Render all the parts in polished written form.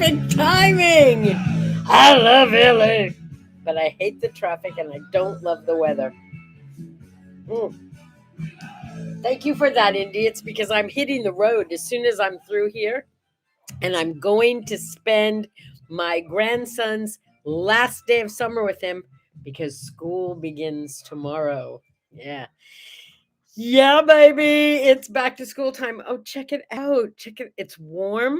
perfect timing. I love LA, but I hate the traffic and I don't love the weather. Mm. Thank you for that, Indy. It's because I'm hitting the road as soon as I'm through here, and I'm going to spend my grandson's last day of summer with him because school begins tomorrow. Yeah. Yeah, baby. It's back to school time. Oh, check it out. Check it. It's warm,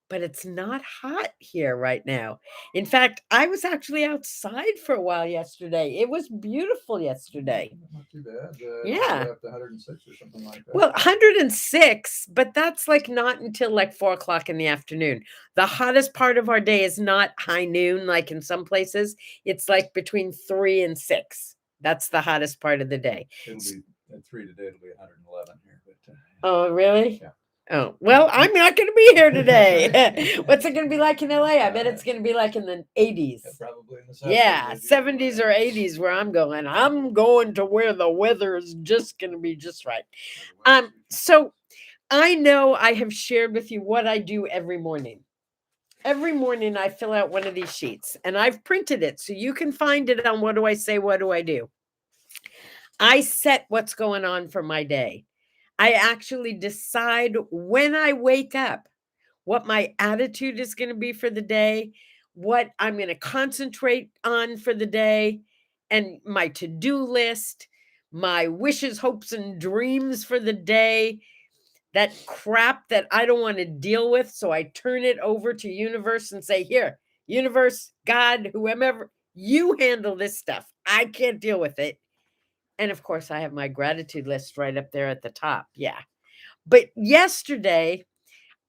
but it's not hot here right now. In fact, I was actually outside for a while yesterday. It was beautiful yesterday. Not too bad. Yeah. Up to 106 or something like that. Well, 106, but that's like not until like 4 o'clock in the afternoon. The hottest part of our day is not high noon, like in some places. It's like between 3 and 6. That's the hottest part of the day. It'll be at 3 today. It'll be 111 here. But Oh, really? Yeah. Oh, well, I'm not going to be here today. What's it going to be like in LA? I bet it's going to be like in the 80s. Probably in the 70s. Yeah, 70s or 80s where I'm going. I'm going to where the weather is just going to be just right. So I know I have shared with you what I do every morning. Every morning I fill out one of these sheets and I've printed it so you can find it on What Do I Say, What Do I Do? I set what's going on for my day. I actually decide when I wake up what my attitude is going to be for the day, what I'm going to concentrate on for the day, and my to-do list, my wishes, hopes, and dreams for the day, that crap that I don't want to deal with. So I turn it over to universe and say, here, universe, God, whoever, you handle this stuff. I can't deal with it. And of course, I have my gratitude list right up there at the top. Yeah. But yesterday,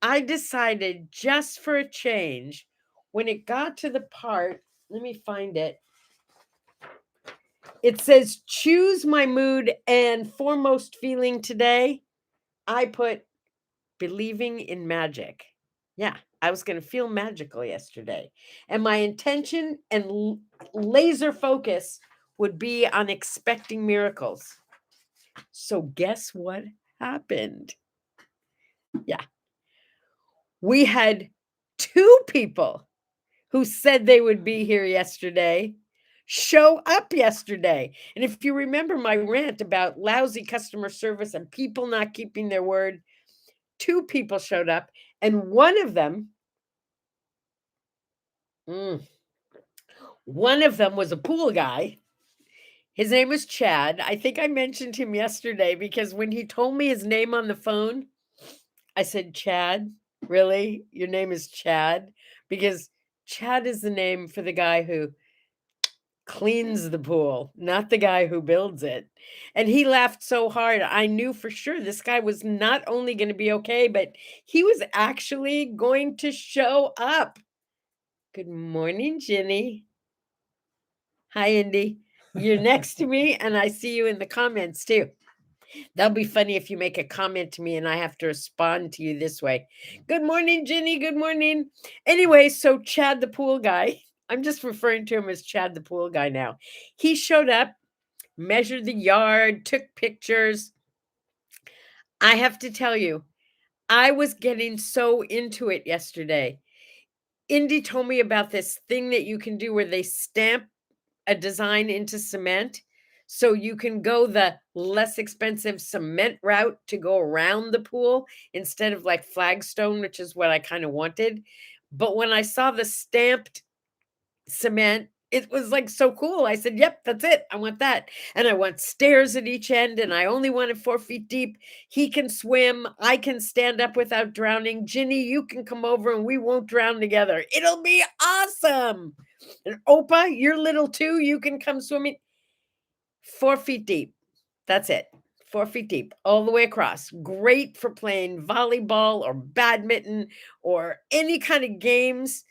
I decided just for a change, when it got to the part, let me find it. It says, choose my mood and foremost feeling today. I put believing in magic. Yeah, I was going to feel magical yesterday. And my intention and laser focus would be on expecting miracles. So guess what happened? Yeah. We had 2 people who said they would be here yesterday show up yesterday. And if you remember my rant about lousy customer service and people not keeping their word, 2 people showed up, and one of them was a pool guy. His name was Chad. I think I mentioned him yesterday because when he told me his name on the phone, I said, Chad, really? Your name is Chad? Because Chad is the name for the guy who cleans the pool, not the guy who builds it. And he laughed so hard. I knew for sure this guy was not only going to be okay, but he was actually going to show up. Good morning, Ginny. Hi, Indy. You're next to me, and I see you in the comments too. That'll be funny if you make a comment to me and I have to respond to you this way. Good morning, Ginny. Good morning. Anyway, so Chad, the pool guy, I'm just referring to him as Chad, the pool guy now. He showed up, measured the yard, took pictures. I have to tell you, I was getting so into it yesterday. Indy told me about this thing that you can do where they stamp a design into cement. So you can go the less expensive cement route to go around the pool instead of like flagstone, which is what I kind of wanted. But when I saw the stamped cement, it was like so cool. I said, yep, that's it. I want that. And I want stairs at each end, and I only want it 4 feet deep. He can swim. I can stand up without drowning. Ginny, you can come over and we won't drown together. It'll be awesome. And Opa, you're little too. You can come swimming 4 feet deep. That's it. 4 feet deep, all the way across. Great for playing volleyball or badminton or any kind of games.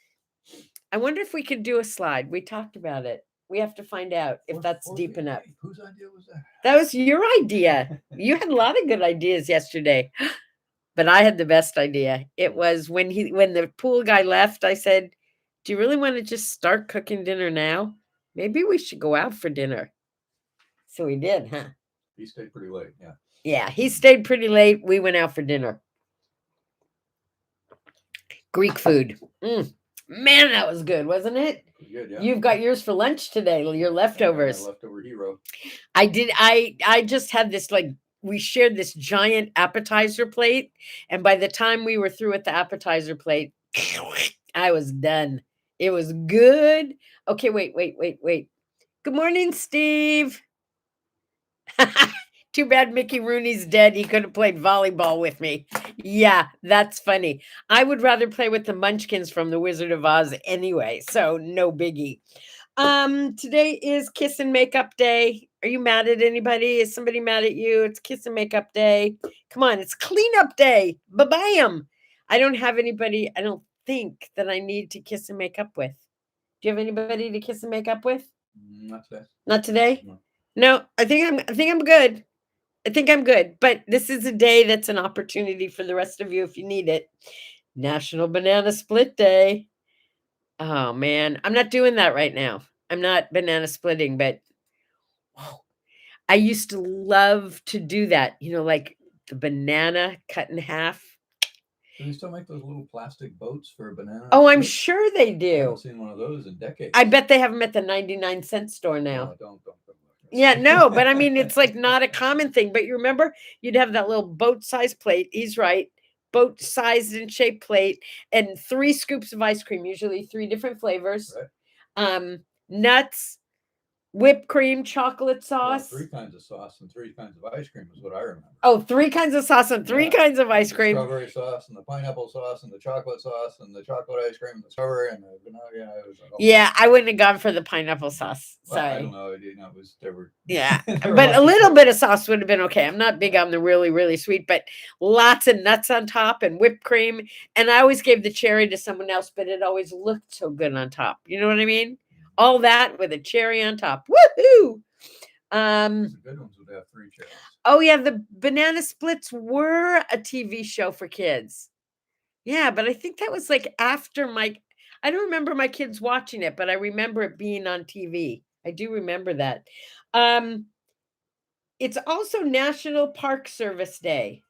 I wonder if we could do a slide. We talked about it. We have to find out if that's deep enough. Whose idea was that? That was your idea. You had a lot of good ideas yesterday. But I had the best idea. It was when the pool guy left, I said, do you really want to just start cooking dinner now? Maybe we should go out for dinner. So we did, huh? He stayed pretty late, yeah. Yeah, he stayed pretty late. We went out for dinner. Greek food. Man, that was good, wasn't it? Pretty good, yeah. You've got yours for lunch today, your I got my leftovers. leftover hero. I did. I just had this, like, we shared this giant appetizer plate, and by the time we were through with the appetizer plate, I was done. It was good. Okay, wait. Good morning, Steve. Too bad Mickey Rooney's dead. He could have played volleyball with me. Yeah, that's funny. I would rather play with the Munchkins from The Wizard of Oz anyway, so no biggie. Today is Kiss and Makeup Day. Are you mad at anybody? Is somebody mad at you? It's Kiss and Makeup Day. Come on, it's cleanup day. Ba-bam. I don't have anybody, I don't think, that I need to kiss and make up with. Do you have anybody to kiss and make up with? Not today. Not today? No. No, I think I'm good. I think I'm good. But this is a day that's an opportunity for the rest of you if you need it. National Banana Split Day. Oh man, I'm not doing that right now. I'm not banana splitting, but I used to love to do that. You know, like the banana cut in half. Do they still make those little plastic boats for banana? Oh, I'm splits? sure they I do. haven't seen one of those in decades. I bet they have them at the 99-cent store now. No, don't. Yeah, no, but I mean, it's like not a common thing. But you remember, you'd have that little boat-sized plate. He's right. Boat-sized and shaped plate, and 3 scoops of ice cream, usually 3 different flavors. Right. Nuts, whipped cream, chocolate Well, sauce. 3 kinds of sauce and 3 kinds of ice cream is what I remember. Oh, 3 kinds of sauce and 3 Yeah. kinds of ice The cream. strawberry sauce and the pineapple sauce and the chocolate sauce and the chocolate ice cream and the strawberry and the vanilla. Yeah, it was like, Yeah, I wouldn't have gone for the pineapple sauce. well, I Sorry. don't know. It was there were. Yeah, there were but lots a of little choices. bit of sauce would have been okay. I'm not big on the really, really sweet, but lots of nuts on top and whipped cream. And I always gave the cherry to someone else, but it always looked so good on top. You know what I mean? All that with a cherry on top. Woohoo! The good ones would have 3 cherries. Oh yeah, the banana splits were a TV show for kids. Yeah, but I think that was like after I don't remember my kids watching it, but I remember it being on TV. I do remember that. It's also National Park Service Day.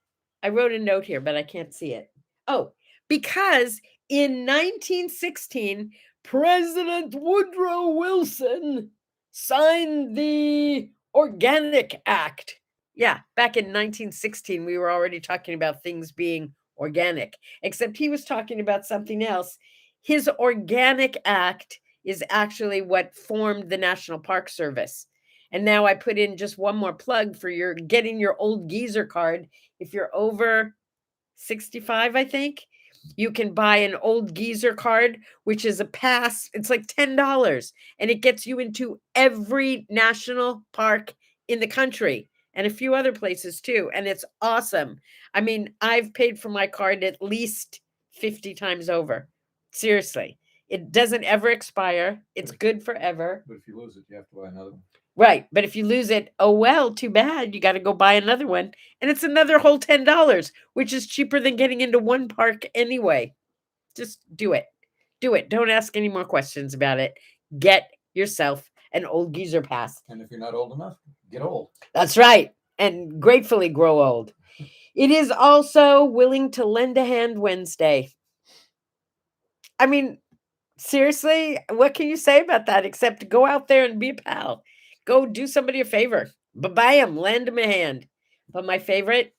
I wrote a note here, but I can't see it. Oh, because in 1916, President Woodrow Wilson signed the Organic Act. Yeah, back in 1916, we were already talking about things being organic, except he was talking about something else. His Organic Act is actually what formed the National Park Service. And now I put in just one more plug for your getting your old geezer card. If you're over 65, I think, you can buy an old geezer card, which is a pass. It's like $10, and it gets you into every national park in the country and a few other places too. And it's awesome. I mean, I've paid for my card at least 50 times over. Seriously. It doesn't ever expire. It's good forever. But if you lose it, you have to buy another one. Right. But if you lose it, oh well, too bad. You got to go buy another one. And it's another whole $10, which is cheaper than getting into one park anyway. Just do it. Do it. Don't ask any more questions about it. Get yourself an old geezer pass. And if you're not old enough, get old. That's right. And gratefully grow old. It is also Willing to Lend a Hand Wednesday. I mean, seriously, what can you say about that except go out there and be a pal? Go do somebody a favor. Bam, lend them a hand. But my favorite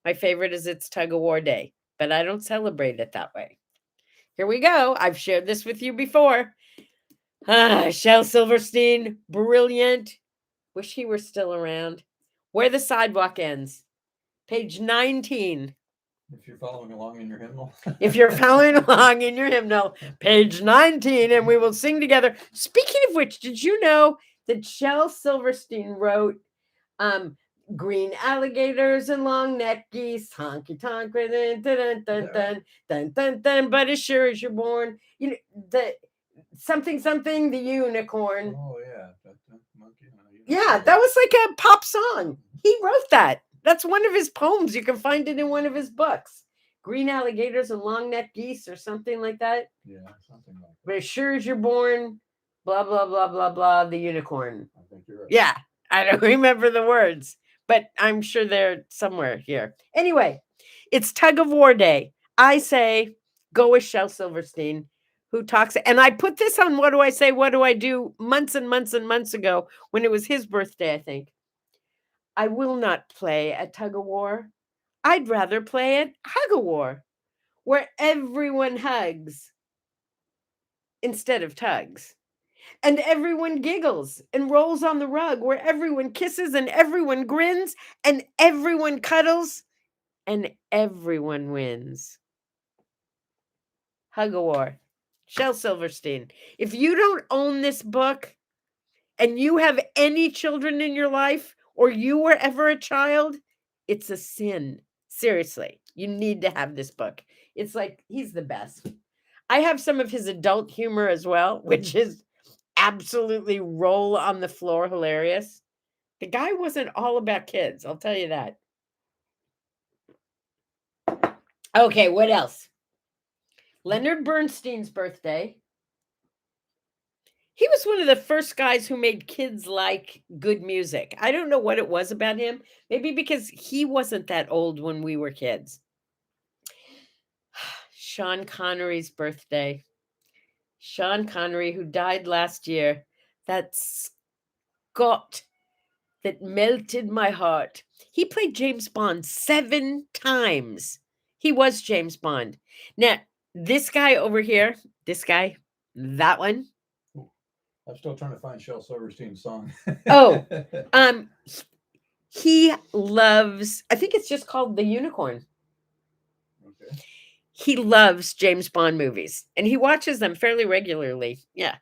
is it's tug of war day, but I don't celebrate it that way. Here we go. I've shared this with you before. Shel Silverstein, brilliant. Wish he were still around. Where the Sidewalk Ends, page 19. If you're following along in your hymnal. If you're following along in your hymnal, page 19, and we will sing together. Speaking of which, did you know that Shel Silverstein wrote green alligators and long neck geese, honky tonk, dun, dun, dun, dun, dun, dun, dun, but as sure as you're born, you know, the something, the unicorn. Oh yeah. Monkey. Yeah, that was like a pop song. He wrote that. That's one of his poems. You can find it in one of his books. Green alligators and long neck geese or something like that. Yeah, something like that. But as sure as you're born, blah, blah, blah, blah, blah, the unicorn. I think you're right. Yeah, I don't remember the words, but I'm sure they're somewhere here. Anyway, it's tug of war day. I say go with Shel Silverstein, who talks. And I put this on What Do I Say, What Do I Do months and months and months ago when it was his birthday, I think. I will not play at tug of war. I'd rather play at hug of war, where everyone hugs instead of tugs. And everyone giggles and rolls on the rug, where everyone kisses and everyone grins and everyone cuddles and everyone wins. Hug of War. Shel Silverstein. If you don't own this book and you have any children in your life or you were ever a child, it's a sin. Seriously, you need to have this book. It's like, he's the best. I have some of his adult humor as well, which is absolutely roll on the floor hilarious. The guy wasn't all about kids, I'll tell you that. Okay, what else? Leonard Bernstein's birthday. He was one of the first guys who made kids like good music. I don't know what it was about him. Maybe because he wasn't that old when we were kids. Sean Connery's birthday. Sean Connery, who died last year. That Scot that melted my heart. He played James Bond 7 times. He was James Bond. Now, this guy over here, this guy, that one. I'm still trying to find Shel Silverstein's song. Oh, he loves, I think it's just called The Unicorn. Okay. He loves James Bond movies and he watches them fairly regularly. Yeah.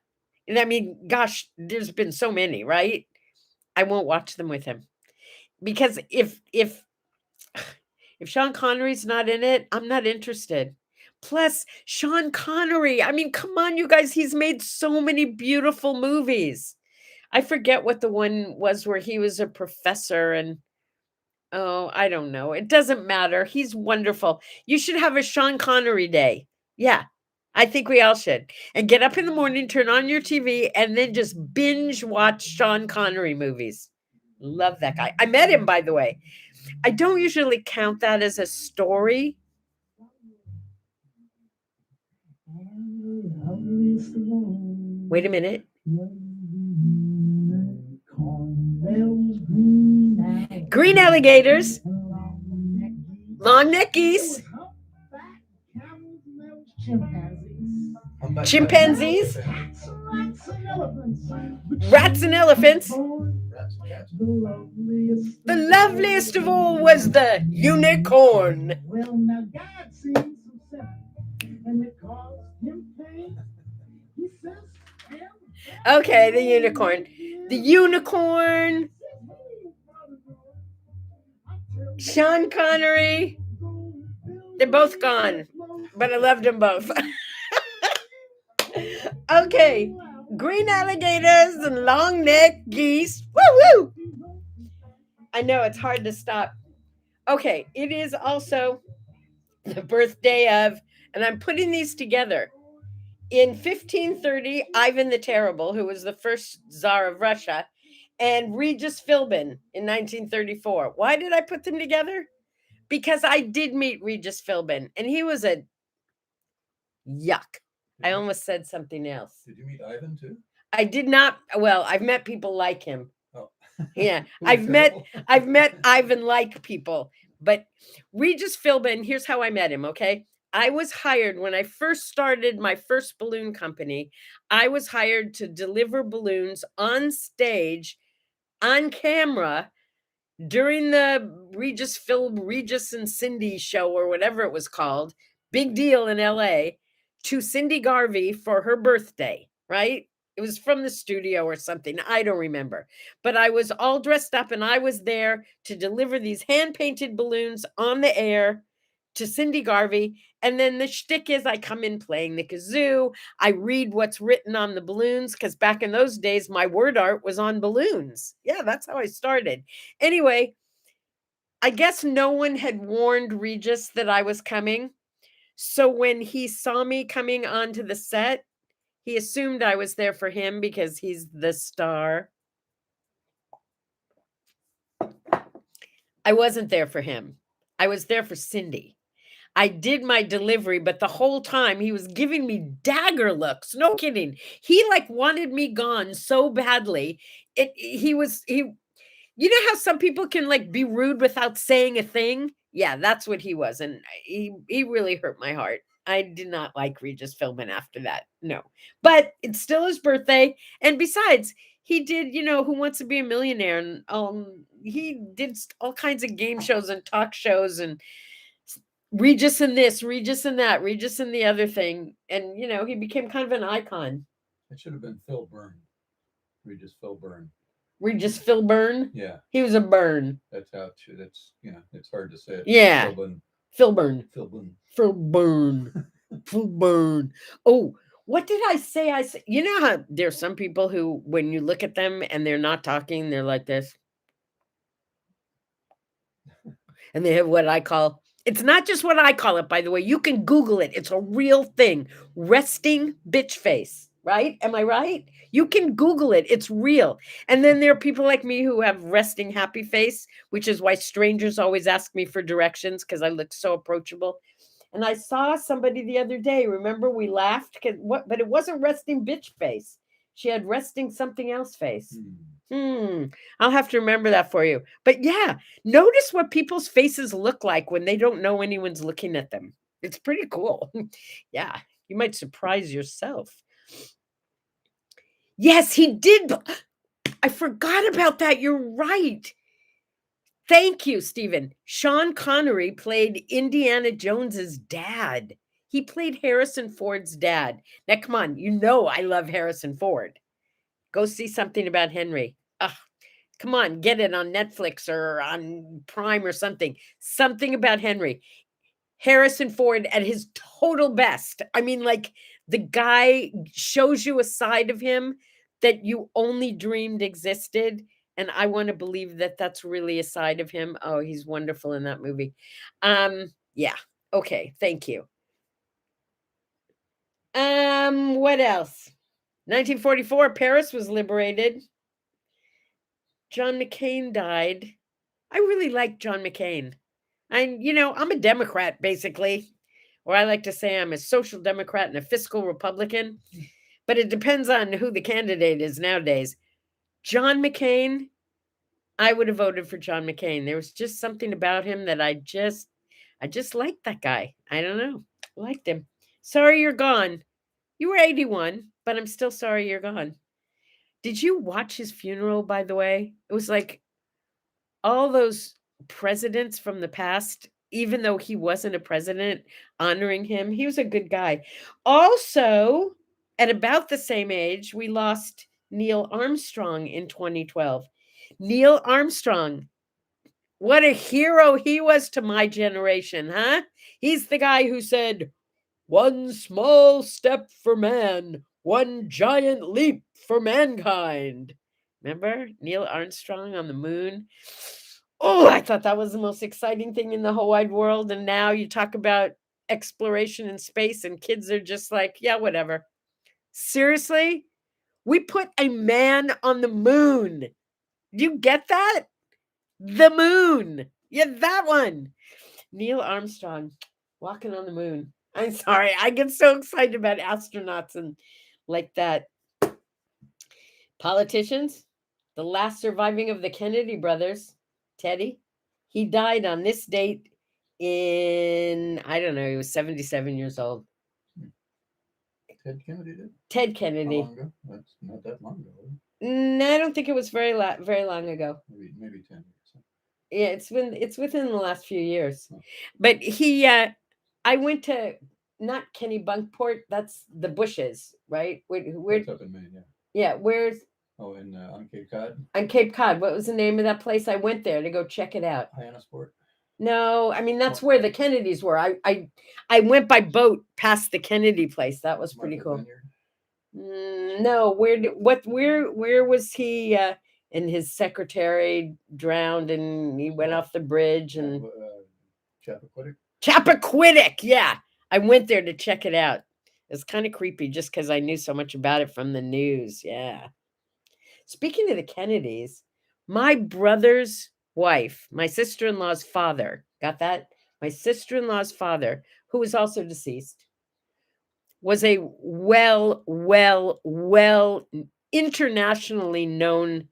And I mean, gosh, there's been so many, right? I won't watch them with him because if Sean Connery's not in it, I'm not interested. Plus, Sean Connery, I mean, come on, you guys, he's made so many beautiful movies. I forget what the one was where he was a professor and oh, I don't know. It doesn't matter. He's wonderful. You should have a Sean Connery day. Yeah, I think we all should. And get up in the morning, turn on your TV, and then just binge watch Sean Connery movies. Love that guy. I met him, by the way. I don't usually count that as a story. Wait a minute. Green alligators, long neck geese, chimpanzees, rats and elephants. The loveliest of all was the unicorn. Okay, the unicorn. The unicorn. Sean Connery. They're both gone, but I loved them both. Okay, green alligators and long neck geese. Woo woo! I know it's hard to stop. Okay, it is also the birthday of, and I'm putting these together. In 1530, Ivan the Terrible, who was the first Tsar of Russia, and Regis Philbin in 1934. Why did I put them together? Because I did meet Regis Philbin, and he was a yuck. I almost said something else. Did you meet Ivan too? I did not. Well, I've met people like him. Oh. Yeah, I've met Ivan like people, but Regis Philbin. Here's how I met him. Okay, I was hired when I first started my first balloon company. I was hired to deliver balloons on stage, on camera, during the Regis and Cindy show or whatever it was called. Big deal in LA, to Cindy Garvey for her birthday, right? It was from the studio or something. I don't remember. But I was all dressed up and I was there to deliver these hand-painted balloons on the air to Cindy Garvey. And then the shtick is I come in playing the kazoo. I read what's written on the balloons because back in those days, my word art was on balloons. Yeah, that's how I started. Anyway, I guess no one had warned Regis that I was coming. So when he saw me coming onto the set, he assumed I was there for him because he's the star. I wasn't there for him. I was there for Cindy. I did my delivery, but the whole time he was giving me dagger looks. No kidding. He like wanted me gone so badly. He you know how some people can like be rude without saying a thing? Yeah, that's what he was. And he really hurt my heart. I did not like Regis Philbin after that. No. But it's still his birthday. And besides, he did, Who Wants to Be a Millionaire? And he did all kinds of game shows and talk shows and Regis and this, Regis and that, Regis and the other thing. And, he became kind of an icon. It should have been Phil Byrne. Regis Phil Byrne. Regis Phil Byrne? Yeah. He was a Byrne. That's how it should. It's, it's hard to say it. Yeah. Phil Byrne. Phil Byrne. Phil Byrne. Phil Byrne. Oh, what did I say? You know how there's some people who, when you look at them and they're not talking, they're like this. And they have what I call, it's not just what I call it, by the way. You can Google it. It's a real thing. Resting bitch face, right? Am I right? You can Google it. It's real. And then there are people like me who have resting happy face, which is why strangers always ask me for directions because I look so approachable. And I saw somebody the other day. Remember, we laughed, but it wasn't resting bitch face. She had resting something else face. I'll have to remember that for you. But yeah, notice what people's faces look like when they don't know anyone's looking at them. It's pretty cool. Yeah, you might surprise yourself. Yes, he did. I forgot about that. You're right. Thank you, Stephen. Sean Connery played Indiana Jones's dad. He played Harrison Ford's dad. Now, come on. I love Harrison Ford. Go see something about Henry. Come on, get it on Netflix or on Prime or something. Something about Henry. Harrison Ford at his total best. I mean, like, the guy shows you a side of him that you only dreamed existed. And I want to believe that that's really a side of him. Oh, he's wonderful in that movie. Yeah. Okay. Thank you. What else? 1944, Paris was liberated. John McCain died. I really like John McCain. I'm a Democrat, basically. Or I like to say I'm a social Democrat and a fiscal Republican. But it depends on who the candidate is nowadays. John McCain, I would have voted for John McCain. There was just something about him that I just liked that guy. I don't know. I liked him. Sorry you're gone. You were 81, but I'm still sorry you're gone. Did you watch his funeral, by the way? It was like all those presidents from the past, even though he wasn't a president, honoring him. He was a good guy. Also, at about the same age, we lost Neil Armstrong in 2012. Neil Armstrong, what a hero he was to my generation, huh? He's the guy who said, "One small step for man, one giant leap for mankind." Remember Neil Armstrong on the moon? Oh, I thought that was the most exciting thing in the whole wide world. And now you talk about exploration in space and kids are just like, yeah, whatever. Seriously? We put a man on the moon. Do you get that? The moon. Yeah, that one. Neil Armstrong walking on the moon. I'm sorry. I get so excited about astronauts and like that. Politicians, the last surviving of the Kennedy brothers, Teddy, he died on this date in, I don't know, he was 77 years old. Ted Kennedy did? Ted Kennedy. How long ago? That's not that long ago. No, I don't think it was very long ago. Maybe 10 years. Yeah, it's within the last few years. Oh. But I went to, not Kenny Bunkport, that's the Bushes, right? That's up in Maine, yeah. Yeah, where's? Oh, on Cape Cod? On Cape Cod. What was the name of that place? I went there to go check it out. Hyannisport? No, I mean, that's where the Kennedys were. I went by boat past the Kennedy place. That was pretty cool. No, where was he? And his secretary drowned and he went off the bridge and Chappaquiddick. Yeah. I went there to check it out. It's kind of creepy just because I knew so much about it from the news. Yeah. Speaking of the Kennedys, my brother's wife, my sister-in-law's father, got that? my sister-in-law's father, who was also deceased, was a well internationally known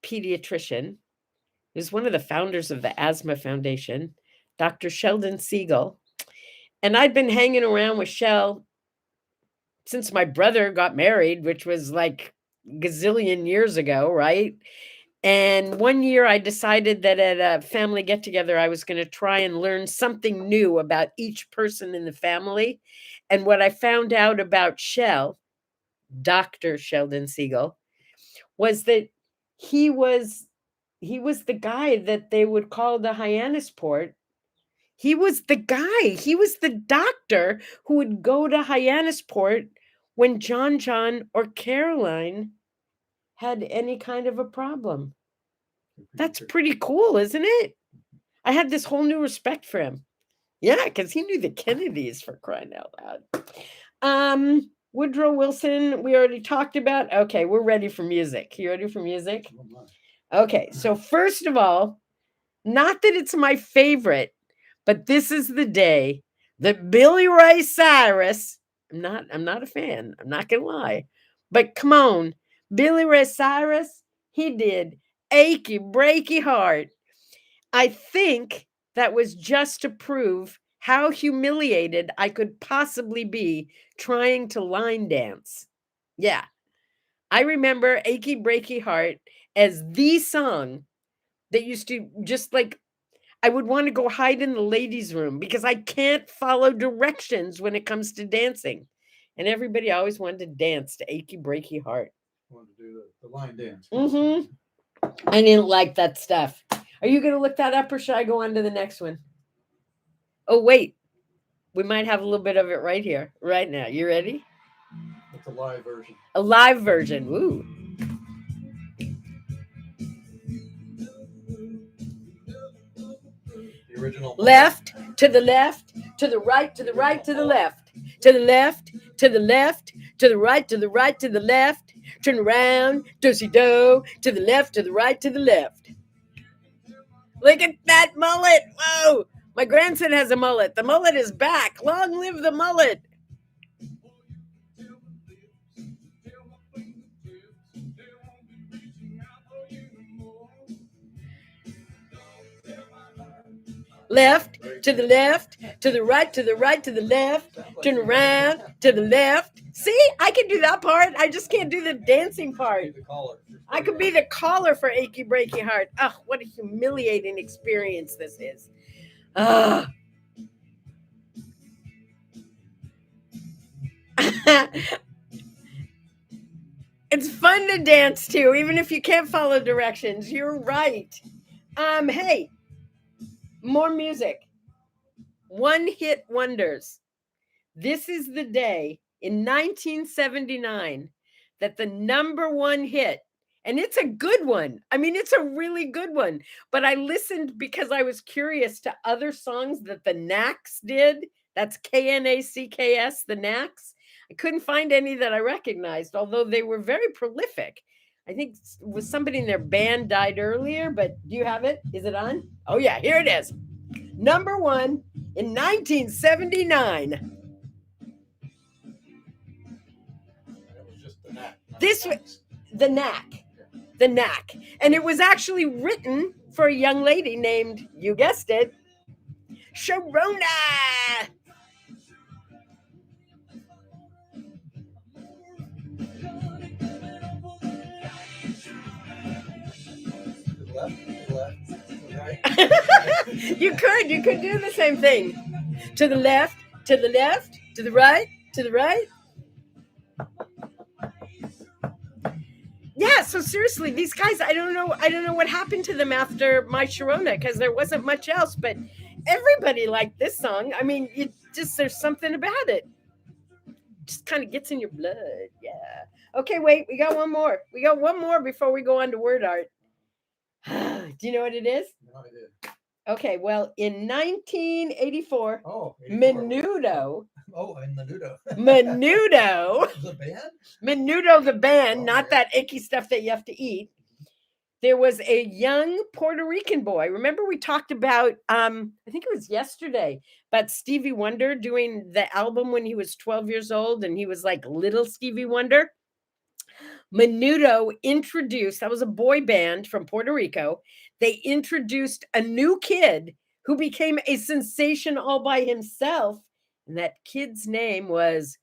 pediatrician. He was one of the founders of the Asthma Foundation, Dr. Sheldon Siegel. And I'd been hanging around with Shel since my brother got married, which was like gazillion years ago, right? And one year I decided that at a family get together, I was going to try and learn something new about each person in the family. And what I found out about Shel, Dr. Sheldon Siegel, was that he was the guy that they would call the Hyannisport. He was the guy. He was the doctor who would go to Hyannisport when John or Caroline had any kind of a problem. That's pretty cool, isn't it? I had this whole new respect for him. Yeah, because he knew the Kennedys, for crying out loud. Woodrow Wilson, we already talked about. Okay, we're ready for music. You ready for music? Okay, so first of all, not that it's my favorite, but this is the day that Billy Ray Cyrus, I'm not a fan, I'm not gonna lie, but come on, Billy Ray Cyrus, he did Achy, Breaky Heart. I think that was just to prove how humiliated I could possibly be trying to line dance. Yeah, I remember Achy, Breaky Heart as the song that used to just like, I would want to go hide in the ladies' room because I can't follow directions when it comes to dancing. And everybody always wanted to dance to Achy Breaky Heart. Wanted to do the line dance. I didn't like that stuff. Are you going to look that up or should I go on to the next one? Oh, wait. We might have a little bit of it right here, right now. You ready? It's a live version. A live version. Woo. The original. Left, to the left, to the right, to the right, to the left, to the left, to the left, to the right, to the right, to the left. Turn around, do-si-do, to the left, to the right, to the left. Look at that mullet. Whoa. My grandson has a mullet. The mullet is back. Long live the mullet. Left, to the left, to the right, to the right, to the left. Turn around, to the left. See, I can do that part. I just can't do the dancing part. I could be the caller for Achy Breaky Heart. Oh, what a humiliating experience this is. It's fun to dance to, even if you can't follow directions. You're right. Hey, more music. One hit wonders. This is the day in 1979 that the number one hit, and it's a good one. I mean, it's a really good one. But I listened because I was curious to other songs that the Knacks did. That's Knacks, the Knacks. I couldn't find any that I recognized, although they were very prolific. I think it was somebody in their band died earlier, but do you have it? Is it on? Oh, yeah, here it is. Number one in 1979. This was the Knack. The Knack. And it was actually written for a young lady named, you guessed it, Sharona. You could do the same thing. To the left, to the left, to the right, to the right. Yeah, so seriously, these guys, I don't know what happened to them after My Sharona, because there wasn't much else, but everybody liked this song. I mean, there's something about it. Just kind of gets in your blood. Yeah. Okay, wait, we got one more. We got one more before we go on to word art. Do you know what it is? No, I did. Okay, well, in 1984, 84. Menudo. Oh, and Menudo. Menudo. The band? Menudo the band, not that icky stuff that you have to eat. there was a young Puerto Rican boy. Remember we talked about, I think it was yesterday, about Stevie Wonder doing the album when he was 12 years old and he was like little Stevie Wonder. Menudo introduced, that was a boy band from Puerto Rico. They introduced a new kid who became a sensation all by himself. And that kid's name was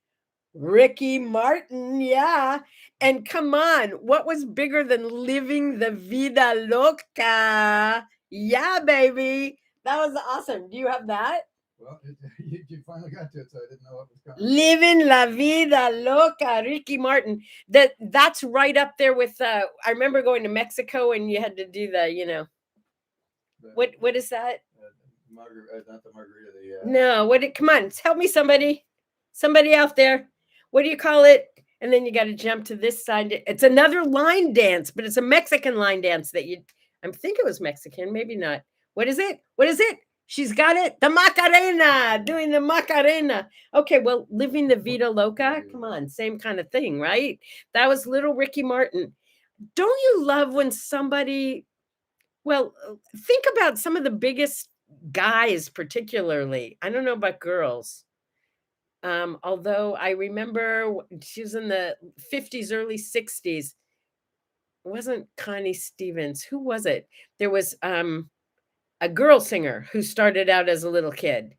Ricky Martin. Yeah. And come on, what was bigger than living the vida loca? Yeah, baby. That was awesome. Do you have that? Well, you finally got to it, so I didn't know what was coming. Living la vida loca, Ricky Martin. That's right up there with. I remember going to Mexico and you had to do the, what is that? Not the margarita. No, come on, help me, somebody out there. What do you call it? And then you got to jump to this side. It's another line dance, but it's a Mexican line dance that I think it was Mexican, maybe not. What is it? She's got it. The Macarena, doing the Macarena. Okay, well, living the vida loca. Come on, same kind of thing, right? That was little Ricky Martin. Don't you love when somebody, well, think about some of the biggest guys, particularly. I don't know about girls. Although I remember she was in the 50s, early 60s. It wasn't Connie Stevens. Who was it? There was a girl singer who started out as a little kid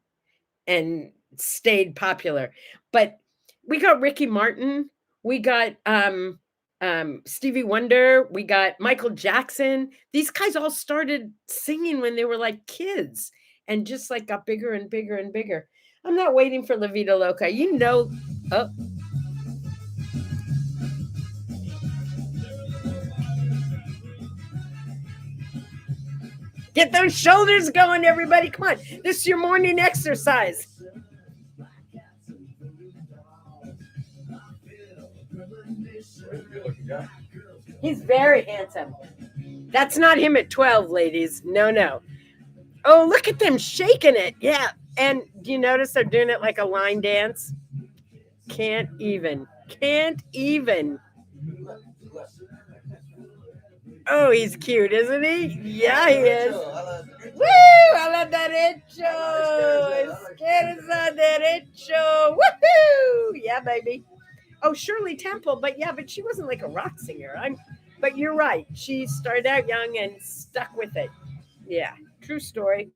and stayed popular. But we got Ricky Martin, we got Stevie Wonder, we got Michael Jackson. These guys all started singing when they were like kids and just like got bigger and bigger and bigger. I'm not waiting for La Vida Loca. Oh. Get those shoulders going, everybody. Come on. This is your morning exercise. He's very handsome. That's not him at 12, ladies. No. Oh, look at them shaking it. Yeah. And do you notice they're doing it like a line dance? Can't even. Oh, he's cute, isn't he? Yeah, he is. Woo! A la derecho. Izquierda derecho. Woohoo! Yeah, baby. Oh, Shirley Temple. But she wasn't like a rock singer. But you're right. She started out young and stuck with it. Yeah, true story.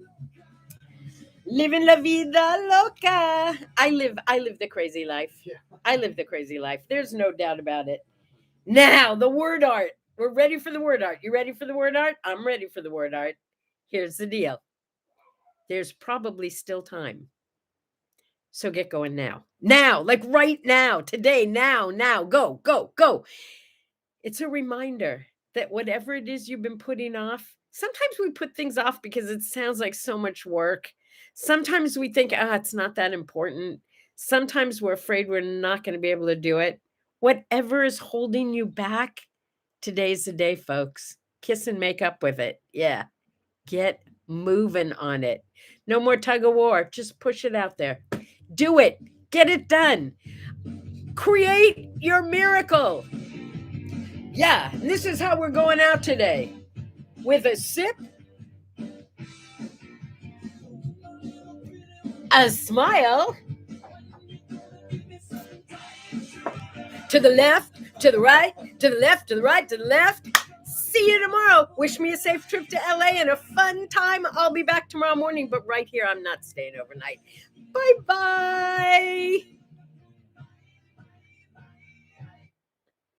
Living la vida loca. I live the crazy life. I live the crazy life. There's no doubt about it. Now, the word art. We're ready for the word art. You ready for the word art? I'm ready for the word art. Here's the deal. There's probably still time. So get going now. Now, like right now, today, now, go. It's a reminder that whatever it is you've been putting off, sometimes we put things off because it sounds like so much work. Sometimes we think, it's not that important. Sometimes we're afraid we're not going to be able to do it. Whatever is holding you back, today's the day, folks. Kiss and make up with it. Yeah. Get moving on it. No more tug of war. Just push it out there. Do it. Get it done. Create your miracle. Yeah. And this is how we're going out today. With a sip, a smile, to the left, to the right, to the left, to the right, to the left. See you tomorrow. Wish me a safe trip to LA and a fun time. I'll be back tomorrow morning, but right here, I'm not staying overnight. Bye-bye.